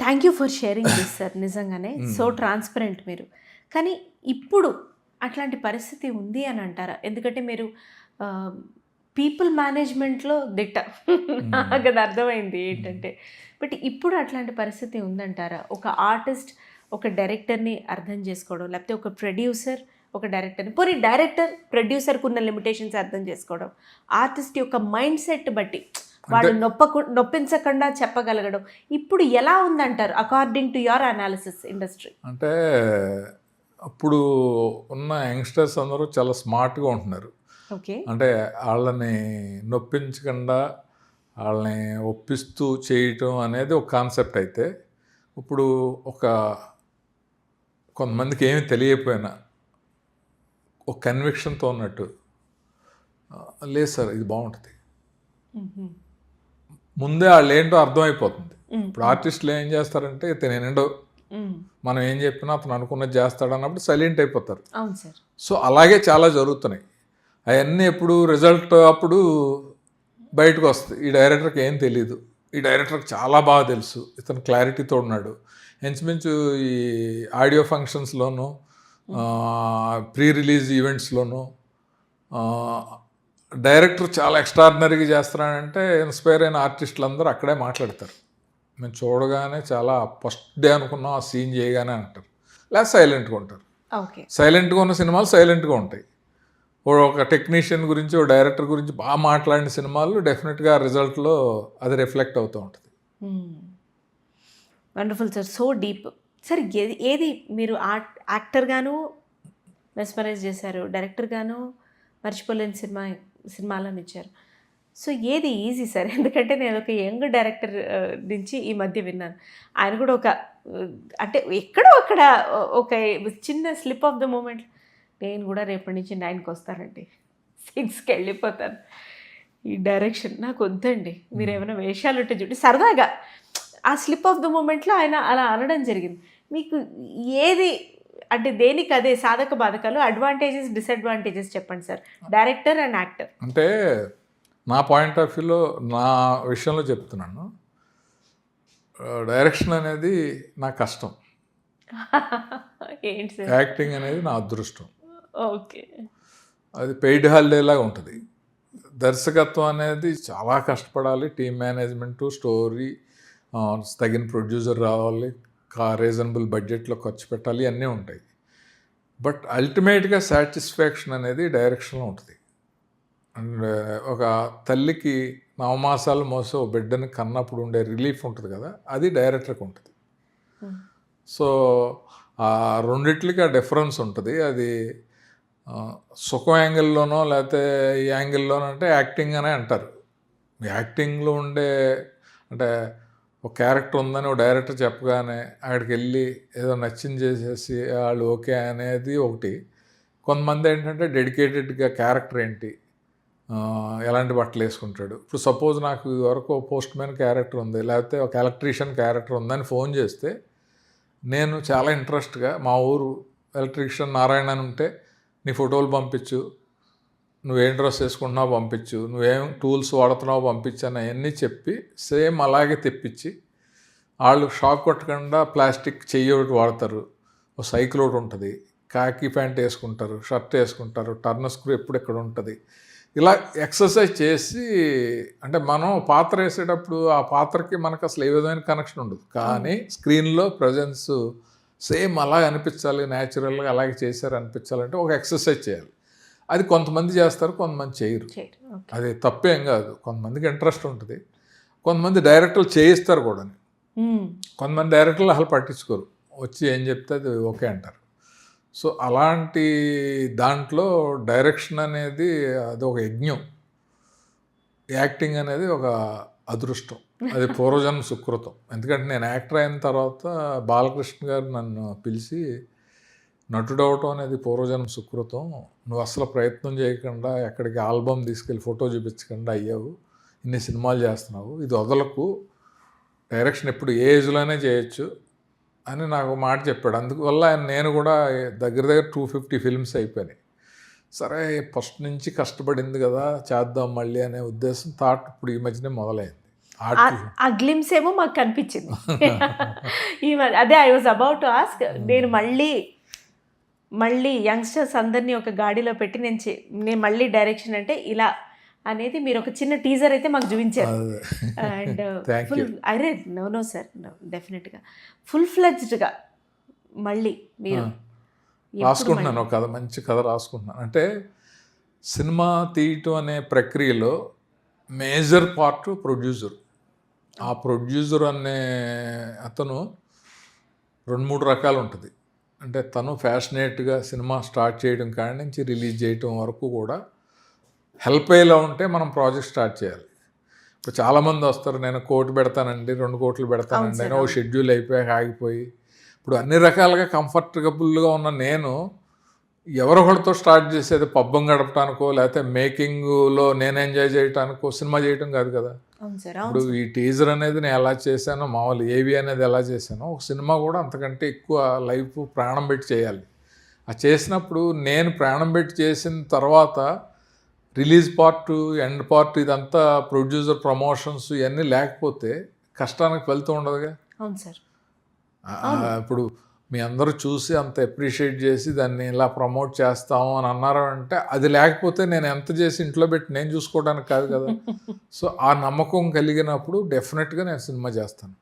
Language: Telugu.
Thank you for sharing this sir. నిజంగానే సో ట్రాన్స్పరెంట్ మీరు. కానీ ఇప్పుడు అట్లాంటి పరిస్థితి ఉంది అని అంటారా? ఎందుకంటే మీరు పీపుల్ మేనేజ్మెంట్లో దిట్ట, నాకు అది అర్థమైంది ఏంటంటే. బట్ ఇప్పుడు అట్లాంటి పరిస్థితి ఉందంటారా? ఒక ఆర్టిస్ట్ ఒక డైరెక్టర్ని అర్థం చేసుకోవడం, లేకపోతే ఒక ప్రొడ్యూసర్ ఒక డైరెక్టర్ని, పోనీ డైరెక్టర్ ప్రొడ్యూసర్కి ఉన్న లిమిటేషన్స్ అర్థం చేసుకోవడం, ఆర్టిస్ట్ యొక్క మైండ్ సెట్ బట్టి వాడు నొప్పించకుండా చెప్పగలగడం, ఇప్పుడు ఎలా ఉందంటారు according to your analysis industry? అంటే అప్పుడు ఉన్న యంగ్స్టర్స్ అందరూ చాలా స్మార్ట్గా ఉంటున్నారు. ఓకే. అంటే వాళ్ళని నొప్పించకుండా వాళ్ళని ఒప్పిస్తూ చేయటం అనేది ఒక కాన్సెప్ట్ అయితే, ఇప్పుడు కొంతమందికి ఏమి తెలియకపోయినా ఒక కన్విక్షన్తో ఉన్నట్టు, లేదు సార్ ఇది బాగుంటుంది, ముందే వాళ్ళు ఏంటో అర్థమైపోతుంది. ఇప్పుడు ఆర్టిస్టులు ఏం చేస్తారంటే ఇతనేంటో మనం ఏం చెప్పినా అతను అనుకున్నది చేస్తాడు అన్నప్పుడు సైలెంట్ అయిపోతారు. అవును సార్. సో అలాగే చాలా జరుగుతున్నాయి. అవన్నీ ఎప్పుడు రిజల్ట్ అప్పుడు బయటకు వస్తాయి. ఈ డైరెక్టర్కి ఏం తెలీదు, ఈ డైరెక్టర్కి చాలా బాగా తెలుసు, ఇతను క్లారిటీతో ఉన్నాడు. ఇంచుమించు ఈ ఆడియో ఫంక్షన్స్లోనూ ప్రీ రిలీజ్ ఈవెంట్స్లోనూ డైరెక్టర్ చాలా ఎక్స్ట్రాడినరీగా చేస్తున్నాడంటే ఇన్స్పైర్ అయిన ఆర్టిస్టులు అందరూ అక్కడే మాట్లాడతారు. మేము చూడగానే చాలా ఫస్ట్ డే అనుకున్నాం ఆ సీన్ చేయగానే అంటారు, లేదా సైలెంట్గా ఉంటారు. ఓకే. సైలెంట్గా ఉన్న సినిమాలు సైలెంట్గా ఉంటాయి. ఒక టెక్నీషియన్ గురించి ఒక డైరెక్టర్ గురించి బాగా మాట్లాడిన సినిమాలు డెఫినెట్గా రిజల్ట్లో అది రిఫ్లెక్ట్ అవుతూ ఉంటుంది. Wonderful sir, so deep. Sir ఏది మీరు యాక్టర్గాను మెస్మరైజ్ చేశారు, డైరెక్టర్గాను మర్చిపోలేని సినిమాలను ఇచ్చారు. సో ఏది ఈజీ సార్? ఎందుకంటే నేను ఒక యంగ్ డైరెక్టర్ నుంచి ఈ మధ్య విన్నాను, ఆయన కూడా అంటే ఎక్కడో అక్కడ ఒక చిన్న స్లిప్ ఆఫ్ ద మూమెంట్, నేను కూడా రేపటి నుంచి 9కి వస్తానండి, 6కి వెళ్ళిపోతాను, ఈ డైరెక్షన్ నాకు వద్దండి, మీరు ఏమైనా వేషాలు ఉంటే చూడండి, సరదాగా ఆ స్లిప్ ఆఫ్ ద మూమెంట్లో ఆయన అలా అనడం జరిగింది. మీకు ఏది అంటే దేనికి అదే సాధక బాధకాలు, అడ్వాంటేజెస్ డిసడ్వాంటేజెస్ చెప్పండి సార్, డైరెక్టర్ అండ్ యాక్టర్. అంటే నా పాయింట్ ఆఫ్ వ్యూలో నా విషయంలో చెప్తున్నాను, డైరెక్షన్ అనేది నా కష్టం, ఏంటి సార్? యాక్టింగ్ అనేది నా అదృష్టం. ఓకే. అది పెయిడ్ హాలిడేలాగా ఉంటుంది. దర్శకత్వం అనేది చాలా కష్టపడాలి, టీమ్ మేనేజ్మెంటు, స్టోరీ, తగిన ప్రొడ్యూసర్ రావాలి, రీజనబుల్ బడ్జెట్లో ఖర్చు పెట్టాలి, అన్నీ ఉంటాయి. బట్ అల్టిమేట్గా సాటిస్ఫాక్షన్ అనేది డైరెక్షన్లో ఉంటుంది. అండ్ ఒక తల్లికి నవమాసాలు మోసే ఒక బిడ్డని కన్నప్పుడు ఉండే రిలీఫ్ ఉంటుంది కదా, అది డైరెక్టర్కి ఉంటుంది. సో ఆ రెండిట్లకి ఆ డిఫరెన్స్ ఉంటుంది. అది సుఖం యాంగిల్లోనో లేకపోతే ఈ యాంగిల్లోనో అంటే యాక్టింగ్ అనే అంటారు. యాక్టింగ్లో ఉండే అంటే ఒక క్యారెక్టర్ ఉందని ఒక డైరెక్టర్ చెప్పగానే అక్కడికి వెళ్ళి ఏదో నచ్చింది చేసేసి వాళ్ళు ఓకే అనేది ఒకటి. కొంతమంది ఏంటంటే డెడికేటెడ్గా క్యారెక్టర్ ఏంటి, ఎలాంటి బట్టలు వేసుకుంటాడు. ఇప్పుడు సపోజ్ నాకు ఇదివరకు పోస్ట్ మ్యాన్ క్యారెక్టర్ ఉంది, లేకపోతే ఒక ఎలక్ట్రీషియన్ క్యారెక్టర్ ఉందని ఫోన్ చేస్తే నేను చాలా ఇంట్రెస్ట్గా మా ఊరు ఎలక్ట్రీషియన్ నారాయణ అని ఉంటే నీ ఫోటోలు పంపించు, నువ్వేం డ్రెస్ వేసుకుంటున్నావు పంపించు, నువ్వేం టూల్స్ వాడుతున్నావు పంపించు అని అవన్నీ చెప్పి సేమ్ అలాగే తెప్పించి, వాళ్ళు షాక్ కొట్టకుండా ప్లాస్టిక్ చెయ్యి ఒకటి వాడతారు, ఒక సైకిల్ ఒకటి ఉంటుంది, కాకి ప్యాంట్ వేసుకుంటారు, షర్ట్ వేసుకుంటారు, టర్న్ స్క్రూ ఎప్పుడు ఎక్కడ ఉంటుంది, ఇలా ఎక్సర్సైజ్ చేసి, అంటే మనం పాత్ర వేసేటప్పుడు ఆ పాత్రకి మనకు అసలు ఏ విధమైన కనెక్షన్ ఉండదు, కానీ స్క్రీన్లో ప్రజెన్స్ సేమ్ అలాగే అనిపించాలి, న్యాచురల్గా అలాగే చేశారు అనిపించాలంటే ఒక ఎక్సర్సైజ్ చేయాలి. అది కొంతమంది చేస్తారు, కొంతమంది చేయరు. అది తప్పేం కాదు, కొంతమందికి ఇంట్రెస్ట్ ఉంటుంది, కొంతమంది డైరెక్టర్లు చేయిస్తారు కూడా. కొంతమంది డైరెక్టర్లు అసలు పట్టించుకోరు, వచ్చి ఏం చెప్తే అది ఓకే అంటారు. సో అలాంటి దాంట్లో డైరెక్షన్ అనేది అది ఒక యజ్ఞం, యాక్టింగ్ అనేది ఒక అదృష్టం, అది పూర్వజన్మ సుకృతం. ఎందుకంటే నేను యాక్టర్ అయిన తర్వాత బాలకృష్ణ గారు నన్ను పిలిచి, నటుడు అవటం అనేది పూర్వజన్మ సుకృతం, నువ్వు అసలు ప్రయత్నం చేయకుండా ఎక్కడికి ఆల్బమ్ తీసుకెళ్ళి ఫోటో చూపించకుండా అయ్యావు, ఇన్ని సినిమాలు చేస్తున్నావు, ఇది వదలకు, డైరెక్షన్ ఎప్పుడు ఏ ఏజ్లోనే చేయొచ్చు అని నాకు మాట చెప్పాడు. అందువల్ల నేను కూడా దగ్గర 250 ఫిల్మ్స్ అయిపోయినాయి. సరే ఫస్ట్ నుంచి కష్టపడింది కదా చేద్దాం మళ్ళీ అనే ఉద్దేశం థాట్ ఇప్పుడు ఈ మధ్యనే మొదలైంది. ఆర్ట్ ఆ గ్లిమ్స్ ఏమో మాకు కనిపించింది. అదే I was about to ask. నేను మళ్ళీ యంగ్స్టర్స్ అందరినీ ఒక గాడిలో పెట్టి నేను మళ్ళీ డైరెక్షన్ అంటే ఇలా అనేది మీరు ఒక చిన్న టీజర్ అయితే మాకు చూపించారు. అండ్ Thank ఫుల్ అరే నో సార్, డెఫినెట్గా ఫుల్ ఫ్లెడ్జ్డ్గా మళ్ళీ మీరు రాసుకుంటున్నాను, ఒక కథ, మంచి కథ రాసుకుంటున్నాను. అంటే సినిమా తీయటం అనే ప్రక్రియలో మేజర్ పార్ట్ ప్రొడ్యూసర్. ఆ ప్రొడ్యూసర్ అనే అతను 2-3 రకాలు ఉంటుంది. అంటే తను ఫ్యాషనేట్గా సినిమా స్టార్ట్ చేయడం కాడి నుంచి రిలీజ్ చేయటం వరకు కూడా హెల్ప్ అయ్యేలా ఉంటే మనం ప్రాజెక్ట్ స్టార్ట్ చేయాలి. ఇప్పుడు చాలామంది వస్తారు, నేను 1 కోటి పెడతానండి, 2 కోట్లు పెడతానండి అని, ఓ షెడ్యూల్ అయిపోయాక ఆగిపోయి, ఇప్పుడు అన్ని రకాలుగా కంఫర్టబుల్గా ఉన్న నేను ఎవరొకరితో స్టార్ట్ చేసేది పబ్బం గడపటానికో లేకపోతే మేకింగ్లో నేను ఎంజాయ్ చేయటానికో సినిమా చేయటం కాదు కదా. ఇప్పుడు ఈ టీజర్ అనేది నేను ఎలా చేశానో, మామూలు ఏవి అనేది ఎలా చేశానో, ఒక సినిమా కూడా అంతకంటే ఎక్కువ లైఫ్ ప్రాణం పెట్టి చేయాలి. ఆ చేసినప్పుడు నేను ప్రాణం పెట్టి చేసిన తర్వాత రిలీజ్ పార్ట్, ఎండ్ పార్ట్, ఇదంతా ప్రొడ్యూసర్ ప్రమోషన్స్ ఇవన్నీ లేకపోతే కష్టానికి ఫలితం ఉండదుగా. అవును సార్. ఇప్పుడు మీ అందరూ చూసి అంత అప్రిషియేట్ చేసి దాన్ని ఇలా ప్రమోట్ చేస్తాము అని అన్నారు అంటే, అది లేకపోతే నేను ఎంత చేసి ఇంట్లో పెట్టి నేను చూసుకోవడానికి కాదు కదా. సో ఆ నమ్మకం కలిగినప్పుడు డెఫినెట్గా నేను సినిమా చేస్తాను.